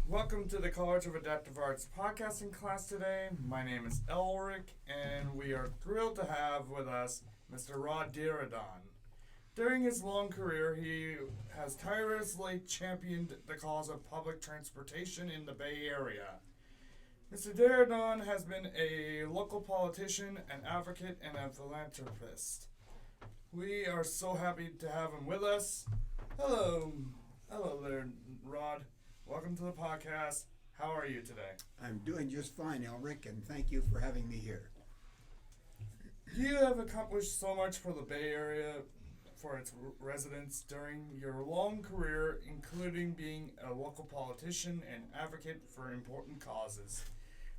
Welcome to the College of Adaptive Arts Podcasting Class today. My name is Elric, and we are thrilled to have with us Mr. Rod Diridon. During his long career, he has tirelessly championed the cause of public transportation in the Bay Area. Mr. Diridon has been a local politician, an advocate, and a philanthropist. We are so happy to have him with us. Hello there, Rod. Welcome to the podcast. How are you today? I'm doing just fine, Elric, and thank you for having me here. You have accomplished so much for the Bay Area, for its residents during your long career, including being a local politician and advocate for important causes.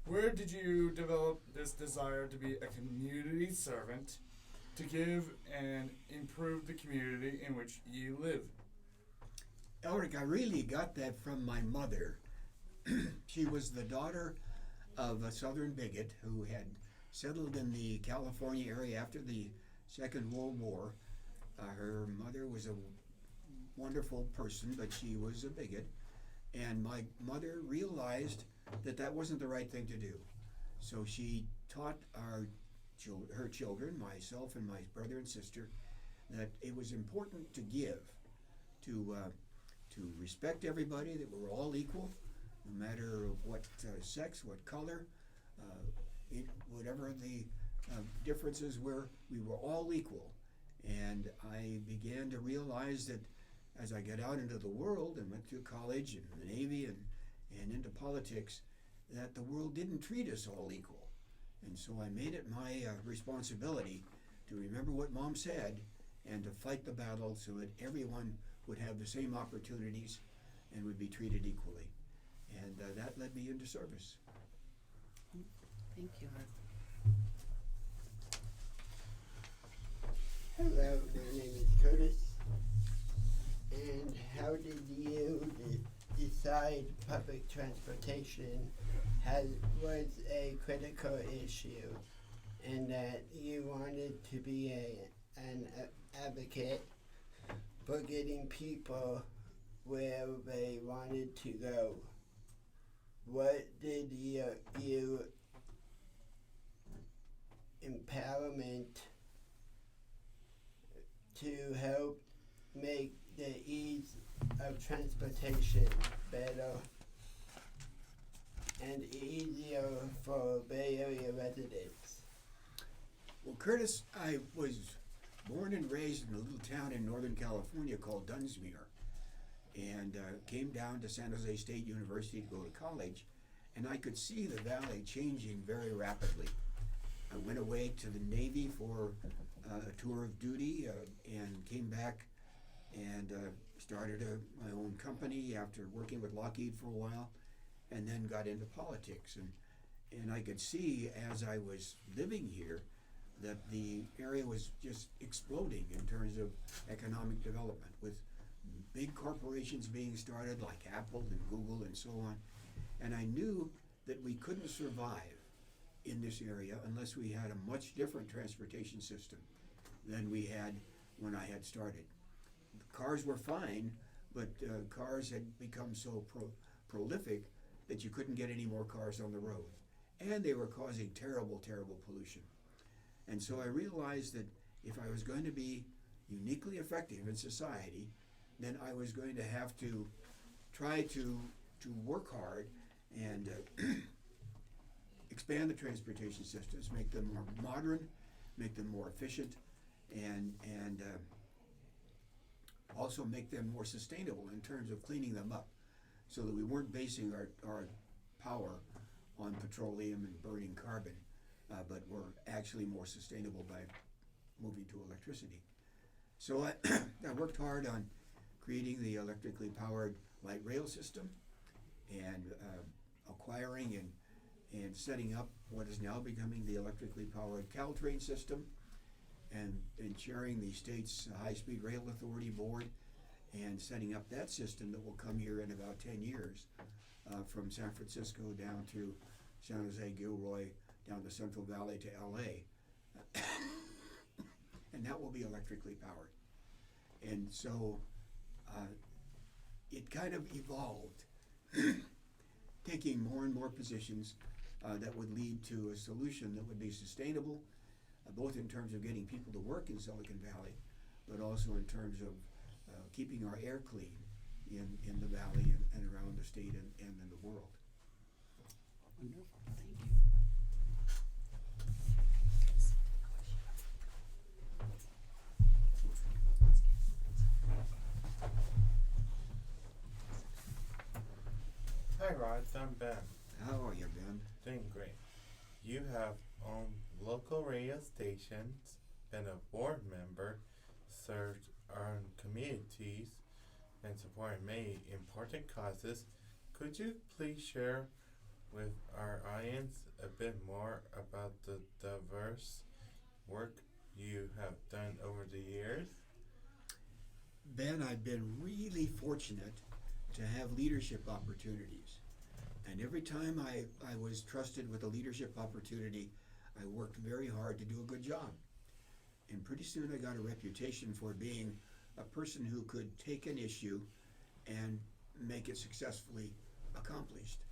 Where did you develop this desire to be a community servant, to give and improve the community in which you live? Elric, I really got that from my mother. She was the daughter of a Southern bigot who had settled in the California area after the Second World War. Her mother was a wonderful person, but she was a bigot. And my mother realized that that wasn't the right thing to do. So she taught her children, myself and my brother and sister, that it was important to give, to respect everybody, that we're all equal, no matter what sex, what color, whatever the differences were, we were all equal. And I began to realize that as I got out into the world and went through college and the Navy and into politics, that the world didn't treat us all equal. And so I made it my responsibility to remember what Mom said and to fight the battle so that everyone would have the same opportunities and would be treated equally. And that led me into service. Thank you. Hello, my name is Curtis. And how did you decide public transportation was a critical issue and that you wanted to be an advocate for getting people where they wanted to go? What did you empowerment to help make the ease of transportation better and easier for Bay Area residents? Well, Curtis, I was born and raised in a little town in Northern California called Dunsmuir, and came down to San Jose State University to go to college, and I could see the valley changing very rapidly. I went away to the Navy for a tour of duty and came back and started my own company after working with Lockheed for a while, and then got into politics. And I could see as I was living here that the area was just exploding in terms of economic development, with big corporations being started like Apple and Google and so on. And I knew that we couldn't survive in this area unless we had a much different transportation system than we had when I had started. The cars were fine, but cars had become so prolific that you couldn't get any more cars on the road. And they were causing terrible, terrible pollution. And so I realized that if I was going to be uniquely effective in society, then I was going to have to try to work hard and expand the transportation systems, make them more modern, make them more efficient, and also make them more sustainable in terms of cleaning them up, so that we weren't basing our power on petroleum and burning carbon, but were actually more sustainable by moving to electricity. So I worked hard on creating the electrically powered light rail system and acquiring and setting up what is now becoming the electrically powered Caltrain system, and chairing the state's high-speed rail authority board and setting up that system that will come here in about 10 years from San Francisco down through San Jose, Gilroy, down the Central Valley to LA. And that will be electrically powered. And so it kind of evolved taking more and more positions that would lead to a solution that would be sustainable, both in terms of getting people to work in Silicon Valley, but also in terms of keeping our air clean in the valley and around the state and in the world. Wonderful, thank you. Hi Rod, I'm Ben. How are you, Ben? Doing great. You have owned local radio stations, been a board member, served our communities, and supported many important causes. Could you please share with our audience a bit more about the diverse work you have done over the years? Ben, I've been really fortunate to have leadership opportunities. And every time I was trusted with a leadership opportunity, I worked very hard to do a good job. And pretty soon I got a reputation for being a person who could take an issue and make it successfully accomplished.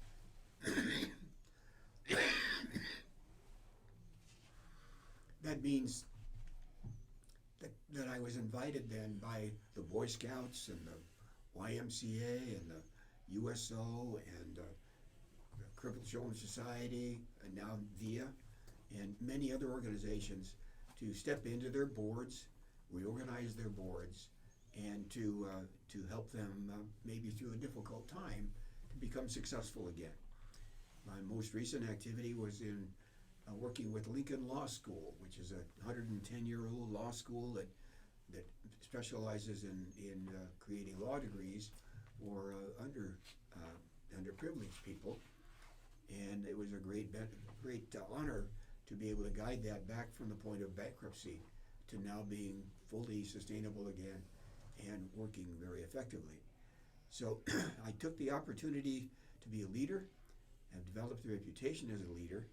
That means that I was invited then by the Boy Scouts and the YMCA and the USO and the Crippled Children's Society and now VIA and many other organizations to step into their boards, reorganize their boards, and to help them maybe through a difficult time to become successful again. My most recent activity was in working with Lincoln Law School, which is a 110-year-old law school that specializes in creating law degrees for underprivileged people. And it was a great honor to be able to guide that back from the point of bankruptcy to now being fully sustainable again and working very effectively. So I took the opportunity to be a leader, have developed a reputation as a leader,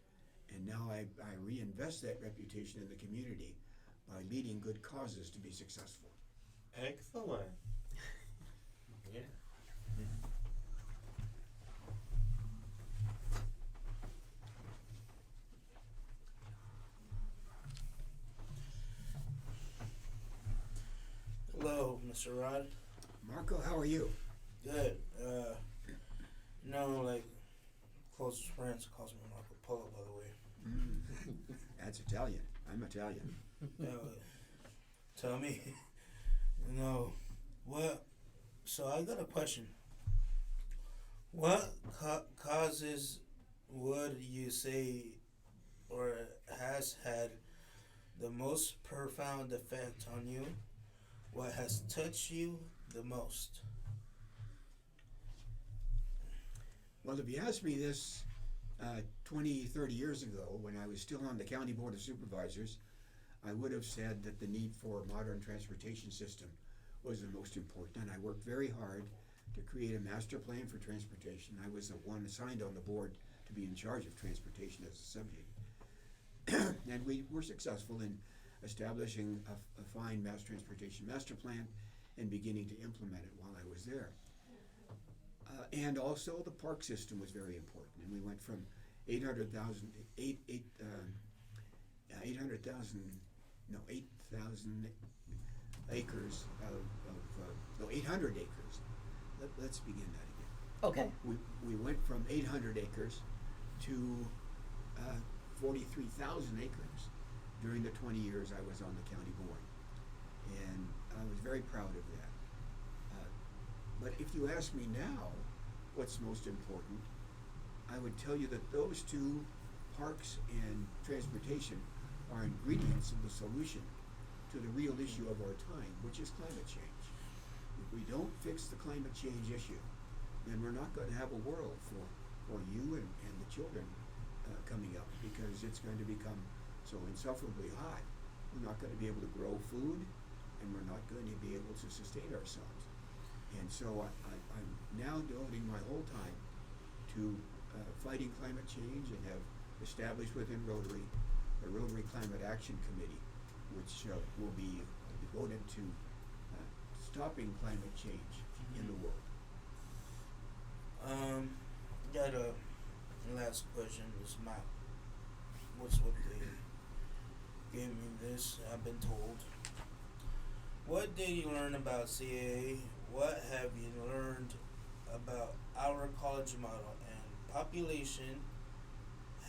and now I reinvest that reputation in the community by leading good causes to be successful. Excellent. Yeah. Hello, Mr. Rod. Marco, how are you? Good. Like closest friends calls me Marco Polo, by the way. That's Italian. I'm Italian. Tell me. What? So I got a question. What causes would you say or has had the most profound effect on you? What has touched you the most? Well, if you asked me this 20, 30 years ago, when I was still on the County Board of Supervisors, I would have said that the need for a modern transportation system was the most important. And I worked very hard to create a master plan for transportation. I was the one assigned on the board to be in charge of transportation as a subject. And we were successful in establishing a fine mass transportation master plan and beginning to implement it while I was there. And also the park system was very important. And we went from 8,000 acres of 800 acres. Let's begin that again. Okay. We went from 800 acres to 43,000 acres during the 20 years I was on the county board. And I was very proud of that. But if you ask me now what's most important, I would tell you that those two, parks and transportation, are ingredients of the solution to the real issue of our time, which is climate change. If we don't fix the climate change issue, then we're not going to have a world for you and the children coming up, because it's going to become so insufferably hot. We're not going to be able to grow food, and we're not going to be able to sustain ourselves. And so I'm now devoting my whole time to fighting climate change, and have established within Rotary a Rotary Climate Action Committee, which will be devoted to stopping climate change in the world. Got a last question is math. What's what they gave me this, I've been told. What did you learn about CAA? What have you learned about our college model and population?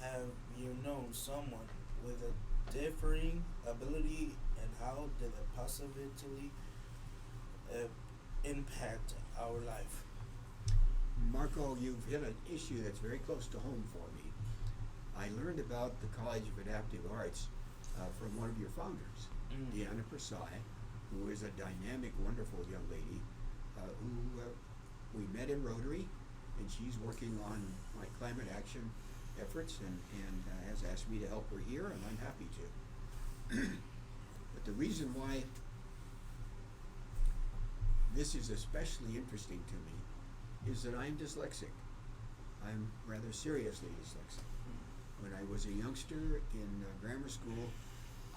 Have you known someone with a differing ability, and how did it positively impact our life? Marco, you've hit an issue that's very close to home for me. I learned about the College of Adaptive Arts from one of your founders, Deanna Persai, who is a dynamic, wonderful young lady who we met in Rotary, and she's working on my climate action efforts and has asked me to help her here, and I'm happy to. But the reason why this is especially interesting to me is that I'm dyslexic. I'm rather seriously dyslexic. When I was a youngster in grammar school,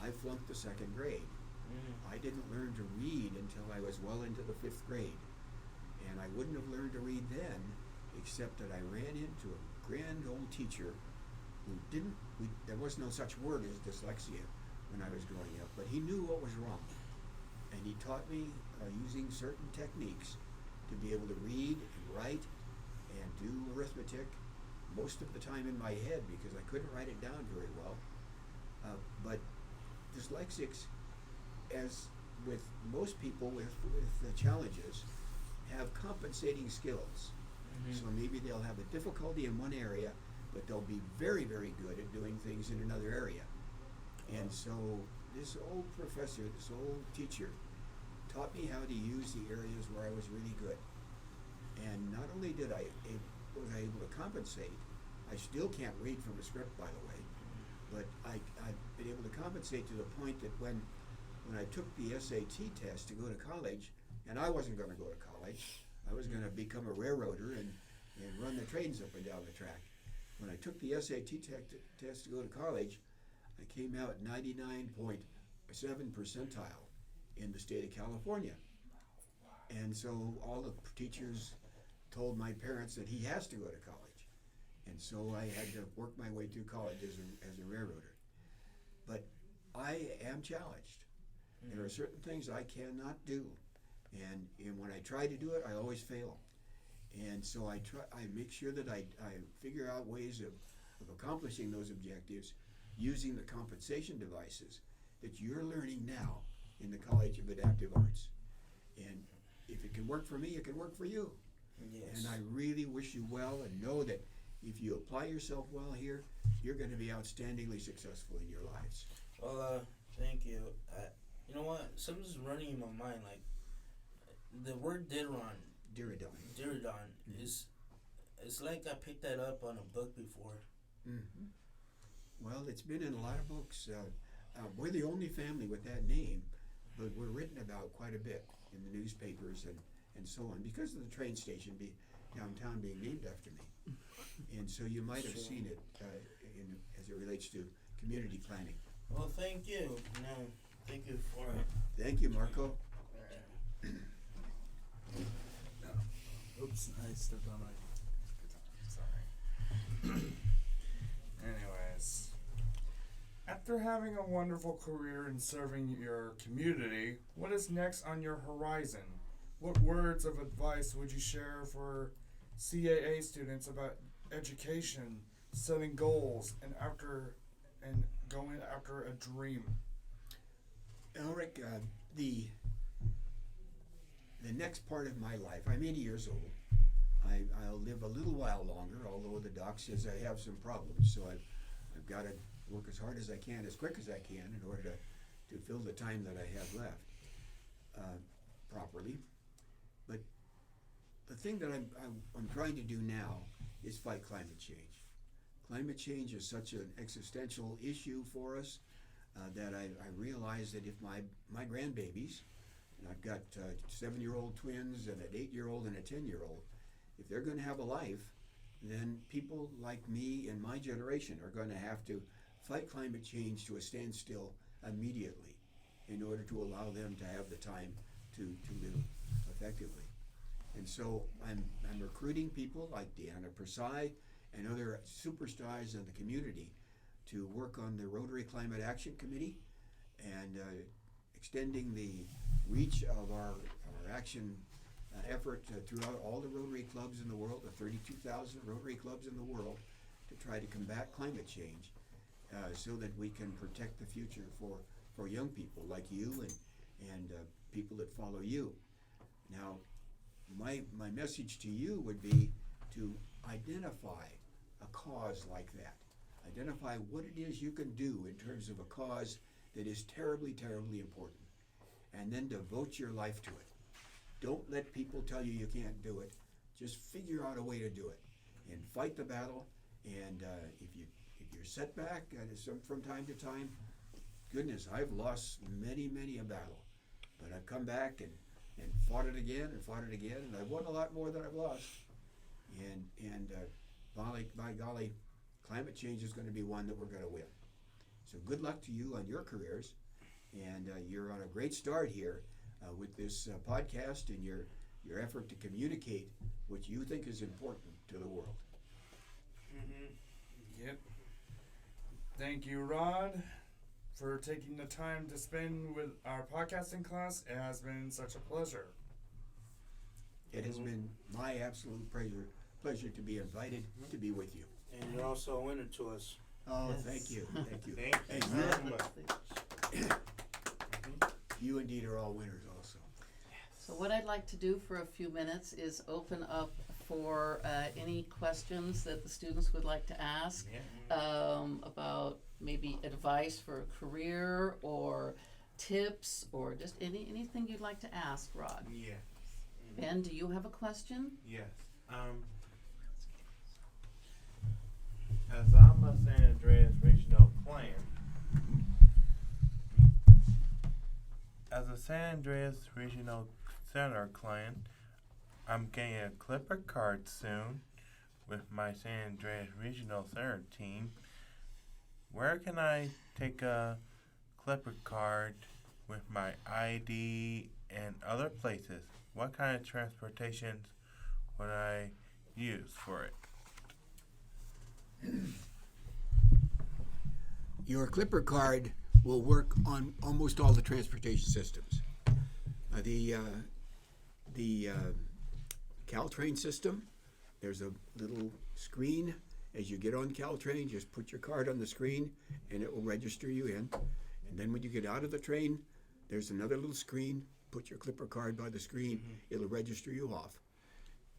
I flunked the second grade. I didn't learn to read until I was well into the 5th grade. And I wouldn't have learned to read then, except that I ran into a grand old teacher who there was no such word as dyslexia when I was growing up, but he knew what was wrong. And he taught me using certain techniques to be able to read and write and do arithmetic, most of the time in my head because I couldn't write it down very well. But dyslexics, as with most people with the challenges, have compensating skills. So maybe they'll have a difficulty in one area, but they'll be very, very good at doing things in another area. And so this old professor, this old teacher, taught me how to use the areas where I was really good. And not only was I able to compensate, I still can't read from a script, by the way, but I've been able to compensate to the point that when I took the SAT test to go to college, and I wasn't going to go to college, I was going to become a railroader and run the trains up and down the track. When I took the SAT test to go to college, I came out 99.7 percentile in the state of California. And so all the teachers told my parents that he has to go to college. And so I had to work my way through college as a railroader. But I am challenged. There are certain things I cannot do. And when I try to do it, I always fail. And so I make sure that I figure out ways of accomplishing those objectives using the compensation devices that you're learning now in the College of Adaptive Arts. And if it can work for me, it can work for you. Yes. And I really wish you well, and know that if you apply yourself well here, you're going to be outstandingly successful in your lives. Well, thank you. You know what? Something's running in my mind. Like the word Diridon is. It's like I picked that up on a book before. Mm-hmm. Well, it's been in a lot of books. We're the only family with that name, but we're written about quite a bit in the newspapers and so on because of the train station downtown being named after me. And so you might have seen it as it relates to community planning. Well, thank you. No, thank you for it. Thank you, Marco. Oops, I stepped on my guitar. Sorry. Anyways, after having a wonderful career in serving your community, what is next on your horizon? What words of advice would you share for CAA students about education, setting goals, and going after a dream? Elric, the next part of my life, I'm 80 years old. I'll live a little while longer, although the doc says I have some problems, so I've got to work as hard as I can, as quick as I can, in order to fill the time that I have left properly. But the thing that I'm trying to do now is fight climate change. Climate change is such an existential issue for us that I realize that if my grandbabies, and I've got 7-year-old twins and an 8-year-old and a 10-year-old, if they're going to have a life, then people like me and my generation are going to have to fight climate change to a standstill immediately in order to allow them to have the time to live effectively. And so I'm recruiting people like Deanna Persai and other superstars in the community to work on the Rotary Climate Action Committee and extending the reach of our action effort throughout all the Rotary clubs in the world, the 32,000 Rotary clubs in the world, to try to combat climate change so that we can protect the future for young people like you and people that follow you. Now, my message to you would be to identify a cause like that. Identify what it is you can do in terms of a cause that is terribly, terribly important, and then devote your life to it. Don't let people tell you you can't do it. Just figure out a way to do it, and fight the battle. And if you're set back from time to time, goodness, I've lost many a battle, but I've come back and fought it again, and I've won a lot more than I've lost. And by golly, climate change is going to be one that we're going to win. So good luck to you on your careers, and you're on a great start here with this podcast and your effort to communicate what you think is important to the world. Yep. Thank you, Rod, for taking the time to spend with our podcasting class. It has been such a pleasure. It has been my absolute pleasure to be invited to be with you. And you're also a winner to us. Oh, Yes. thank you. Thank you And very much. you indeed are all winners also. So what I'd like to do for a few minutes is open up for any questions that the students would like to ask about maybe advice for a career or tips or just anything you'd like to ask, Rod. Yes. Ben, do you have a question? Yes. As I'm a San Andreas Regional client, as a San Andreas Regional Center client, I'm getting a Clipper card soon with my San Andreas Regional Center team. Where can I take a Clipper card with my ID and other places? What kind of transportations would I use for it? Your Clipper card will work on almost all the transportation systems. The Caltrain system, there's a little screen. As you get on Caltrain, just put your card on the screen and it will register you in. And then when you get out of the train, there's another little screen. Put your Clipper card by the screen, it'll register you off.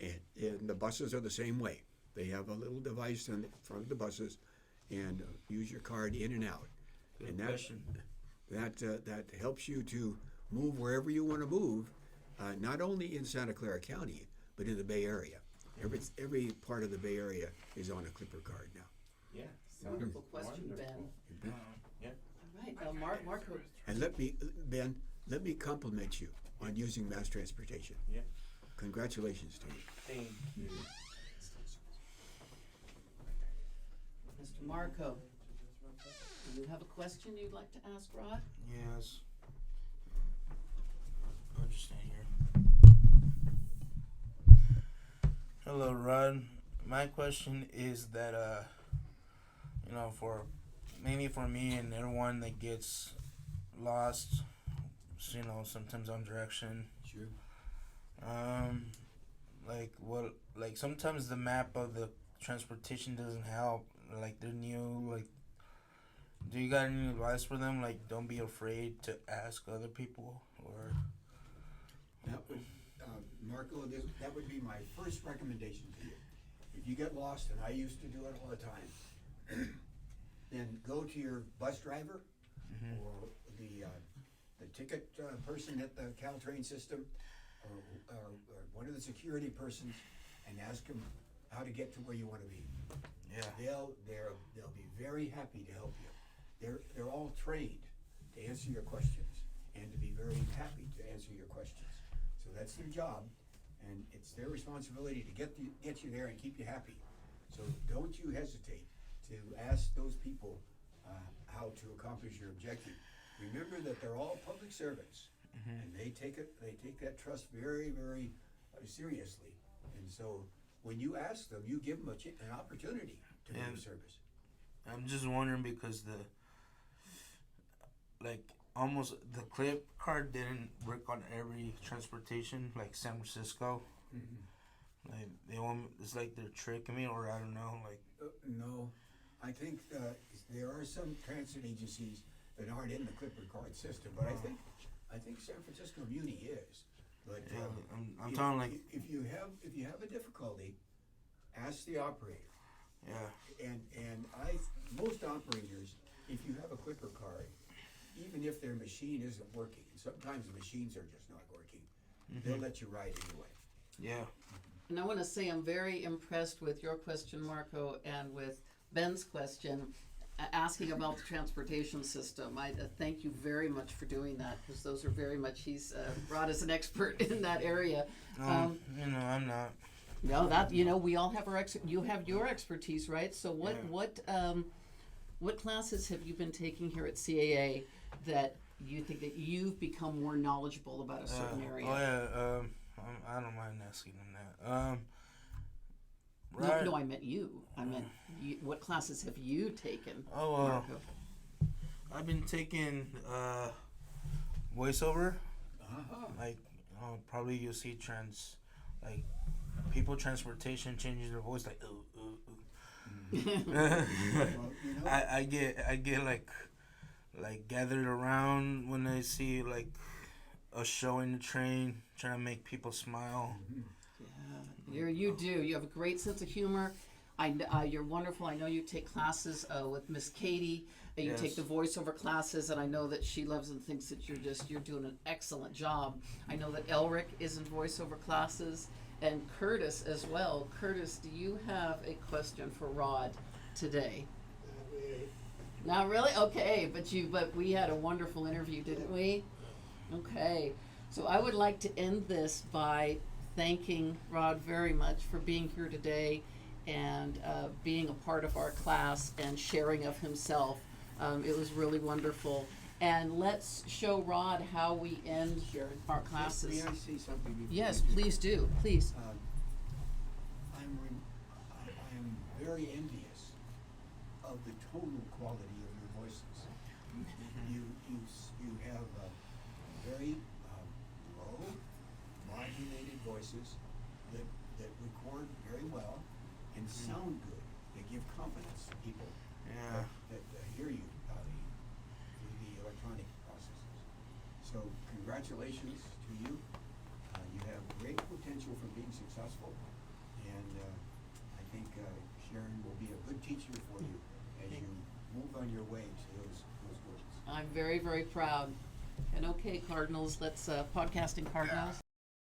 And the buses are the same way. They have a little device on the front of the buses, and use your card in and out. Good and question. that helps you to move wherever you want to move, not only in Santa Clara County, but in the Bay Area. Every part of the Bay Area is on a Clipper card now. Yeah. Wonderful question, Ben. Yeah. All right, Marco. And Ben, let me compliment you on using mass transportation. Yeah. Congratulations to you. Thank you. Mr. Marco, do you have a question you'd like to ask Rod? Yes. I'll just stand here. Hello, Rod. My question is that, mainly for me and everyone that gets lost, sometimes on direction. Sure. Sometimes the map of the transportation doesn't help. Like, they're new. Do you got any advice for them? Like, don't be afraid to ask other people, or. Marco, that would be my first recommendation to you. If you get lost, and I used to do it all the time, then go to your bus driver or the ticket person at the Caltrain system, or one of the security persons, and ask them how to get to where you want to be. Yeah. They'll be very happy to help you. They're all trained to answer your questions and to be very happy to answer your questions. So that's their job, and it's their responsibility to get you there and keep you happy. So don't you hesitate to ask those people how to accomplish your objective. Remember that they're all public servants, and they take that trust very, very seriously. And so when you ask them, you give them an opportunity to be And- of service. I'm just wondering because almost the clip card didn't work on every transportation, like San Francisco. Like it's like they're tricking me, or I don't know. Like No, I think there are some transit agencies that aren't in the Clipper card system, but I think San Francisco Muni is. But I'm talking like if you have a difficulty, ask the operator. yeah. And most operators, if you have a Clipper card, even if their machine isn't working, and sometimes the machines are just not working, they'll let you ride anyway. Yeah. And I want to say I'm very impressed with your question, Marco, and with Ben's question, asking about the transportation system. I thank you very much for doing that, because those are very much, Rod is an expert in that area. I'm not. No, we all have you have your expertise, right? So what classes have you been taking here at CAA that you think that you've become more knowledgeable about a certain area? I don't mind asking them that. No, I meant you. I meant what classes have you taken? Marco? I've been taking voiceover. Like probably you'll see people transportation changing their voice like ooh ooh ooh. Well, I get like gathered around when I see like a show in the train, trying to make people smile. Yeah, you do. You have a great sense of humor. You're wonderful. I know you take classes with Miss Katie. You Yes. take the voiceover classes, and I know that she loves and thinks that you're doing an excellent job. I know that Elric is in voiceover classes, and Curtis as well. Curtis, do you have a question for Rod today? Not really? Okay, but we had a wonderful interview, didn't we? Okay, so I would like to end this by thanking Rod very much for being here today and being a part of our class and sharing of himself. It was really wonderful. And let's show Rod how we end our classes. May I say something? before Yes, you do? please do. Please. I am very envious of the tonal quality of your voices. You have very low, modulated voices that record very well and sound good. They give confidence to people Yeah. that hear you through the electronic processes. So congratulations to you. You have great potential for being successful, and I think Sharon will be a good teacher for you as you move on your way to those goals. I'm very, very proud. And okay, Cardinals, let's podcasting Cardinals.